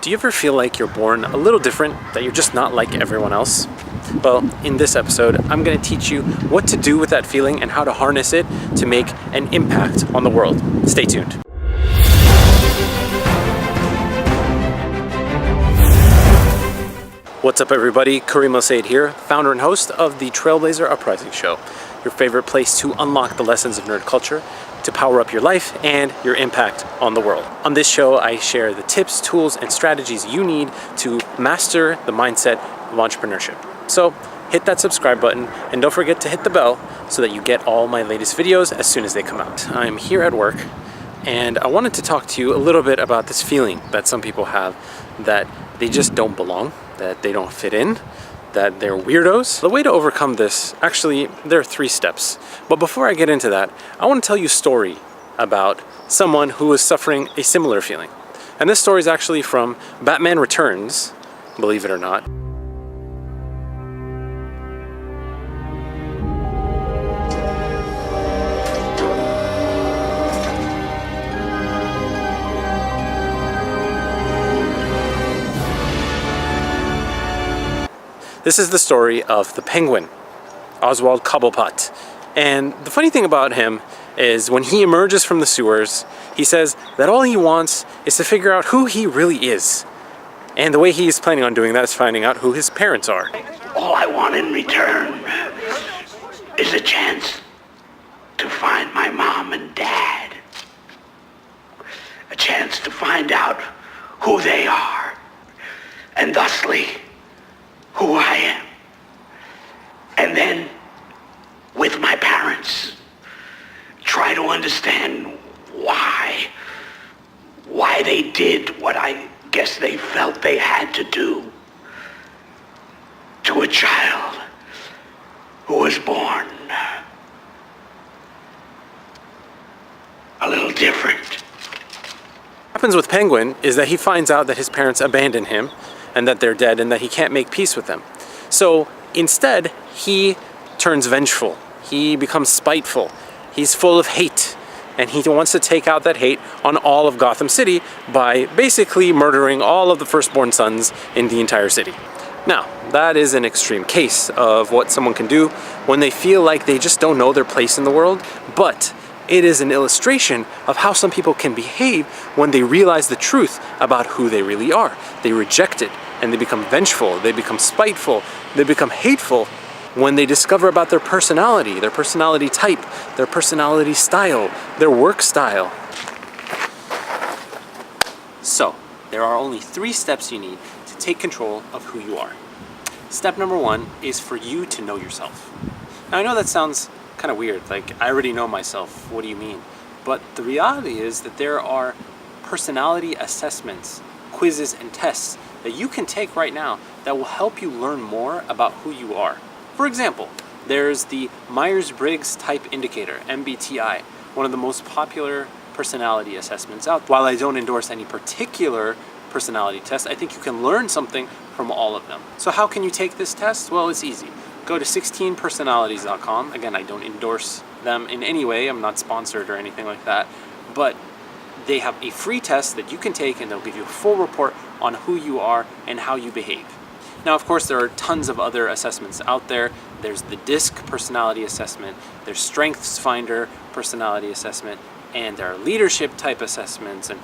Do you ever feel like you're born a little different, that you're just not like everyone else? Well, in this episode, I'm going to teach you what to do with that feeling and how to harness it to make an impact on the world. Stay tuned. What's up, everybody? Kareem Elsayed here, founder and host of the Trailblazer Uprising show, your favorite place to unlock the lessons of nerd culture, to power up your life and your impact on the world. On this show, I share the tips, tools, and strategies you need to master the mindset of entrepreneurship. So hit that subscribe button and don't forget to hit the bell so that you get all my latest videos as soon as they come out. I'm here at work and I wanted to talk to you a little bit about this feeling that some people have that they just don't belong, that they don't fit in, that they're weirdos. The way to overcome this, actually, there are 3 steps. But before I get into that, I want to tell you a story about someone who is suffering a similar feeling. And this story is actually from Batman Returns, believe it or not. This is the story of the Penguin, Oswald Cobblepot. And the funny thing about him is when he emerges from the sewers, he says that all he wants is to figure out who he really is. And the way he's planning on doing that is finding out who his parents are. All I want in return is a chance to find my mom and dad. A chance to find out who they are, and thusly, who I am. And then, with my parents, try to understand why they did what I guess they felt they had to do to a child who was born a little different. What happens with Penguin is that he finds out that his parents abandoned him and that they're dead and that he can't make peace with them. So instead, he turns vengeful. He becomes spiteful. He's full of hate. And he wants to take out that hate on all of Gotham City by basically murdering all of the firstborn sons in the entire city. Now, that is an extreme case of what someone can do when they feel like they just don't know their place in the world, but it is an illustration of how some people can behave when they realize the truth about who they really are. They reject it and they become vengeful, they become spiteful, they become hateful when they discover about their personality type, their personality style, their work style. So, there are only 3 steps you need to take control of who you are. Step number 1 is for you to know yourself. Now, I know that sounds kind of weird, like I already know myself, what do you mean? But the reality is that there are personality assessments, quizzes, and tests that you can take right now that will help you learn more about who you are. For example, there's the Myers-Briggs Type Indicator, MBTI, one of the most popular personality assessments out. While I don't endorse any particular personality test, I think you can learn something from all of them. So how can you take this test? Well, it's easy. Go to 16personalities.com. Again, I don't endorse them in any way. I'm not sponsored or anything like that. But they have a free test that you can take and they'll give you a full report on who you are and how you behave. Now, of course, there are tons of other assessments out there. There's the DISC personality assessment, there's Strengths Finder personality assessment, and there are leadership type assessments, and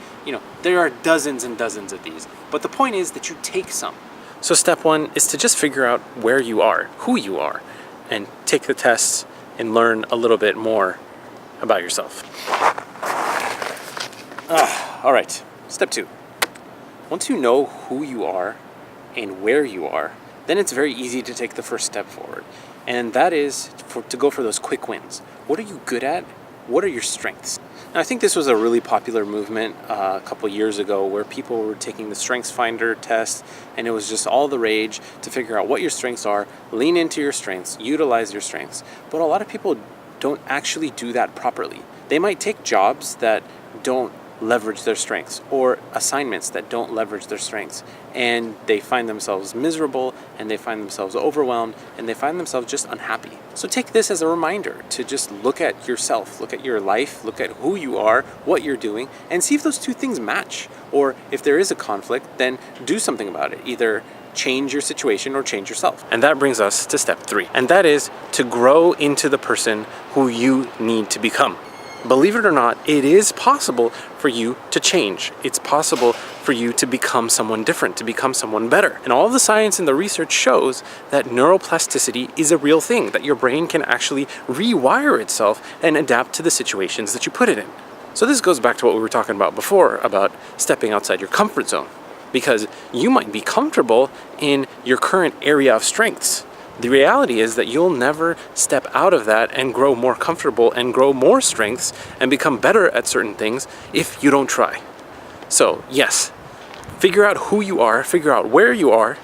there are dozens and dozens of these. But the point is that you take some. So step 1 is to just figure out where you are, who you are, and take the tests and learn a little bit more about yourself. All right, step 2. Once you know who you are and where you are, then it's very easy to take the first step forward. And that is to go for those quick wins. What are you good at? What are your strengths? Now, I think this was a really popular movement a couple years ago where people were taking the Strengths Finder test, and it was just all the rage to figure out what your strengths are, lean into your strengths, utilize your strengths. But a lot of people don't actually do that properly. They might take jobs that don't leverage their strengths, or assignments that don't leverage their strengths, and they find themselves miserable, and they find themselves overwhelmed, and they find themselves just unhappy. So take this as a reminder to just look at yourself, look at your life, look at who you are, what you're doing, and see if those two things match. Or if there is a conflict, then do something about it. Either change your situation or change yourself. And that brings us to step 3, and that is to grow into the person who you need to become. Believe it or not, it is possible for you to change. It's possible for you to become someone different, to become someone better. And all the science and the research shows that neuroplasticity is a real thing, that your brain can actually rewire itself and adapt to the situations that you put it in. So this goes back to what we were talking about before, about stepping outside your comfort zone. Because you might be comfortable in your current area of strengths. The reality is that you'll never step out of that and grow more comfortable and grow more strengths and become better at certain things if you don't try. So yes, figure out who you are, figure out where you are,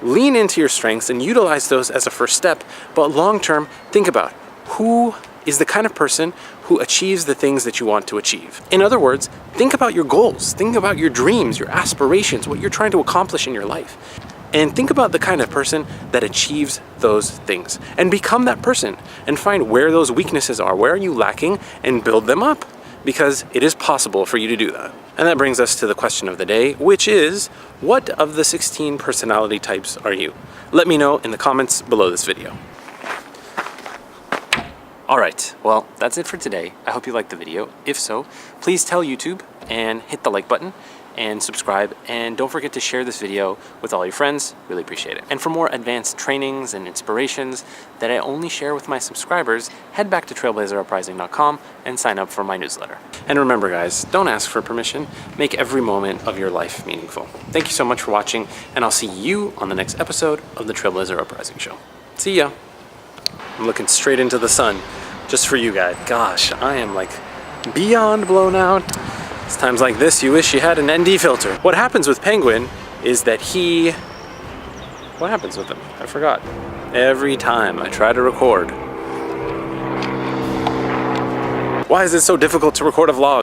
lean into your strengths and utilize those as a first step. But long term, think about who is the kind of person who achieves the things that you want to achieve. In other words, think about your goals, think about your dreams, your aspirations, what you're trying to accomplish in your life. And think about the kind of person that achieves those things. And become that person and find where those weaknesses are, where are you lacking, and build them up. Because it is possible for you to do that. And that brings us to the question of the day, which is, what of the 16 personality types are you? Let me know in the comments below this video. Alright, well, that's it for today. I hope you liked the video. If so, please tell YouTube and hit the like button and subscribe, and don't forget to share this video with all your friends. Really appreciate it. And for more advanced trainings and inspirations that I only share with my subscribers, head back to trailblazeruprising.com and sign up for my newsletter. And remember guys, don't ask for permission. Make every moment of your life meaningful. Thank you so much for watching, and I'll see you on the next episode of the Trailblazer Uprising Show. See ya. I'm looking straight into the sun just for you guys. Gosh, I am like beyond blown out. It's times like this you wish you had an ND filter. What happens with Penguin is that what happens with him? I forgot. Every time I try to record. Why is it so difficult to record a vlog?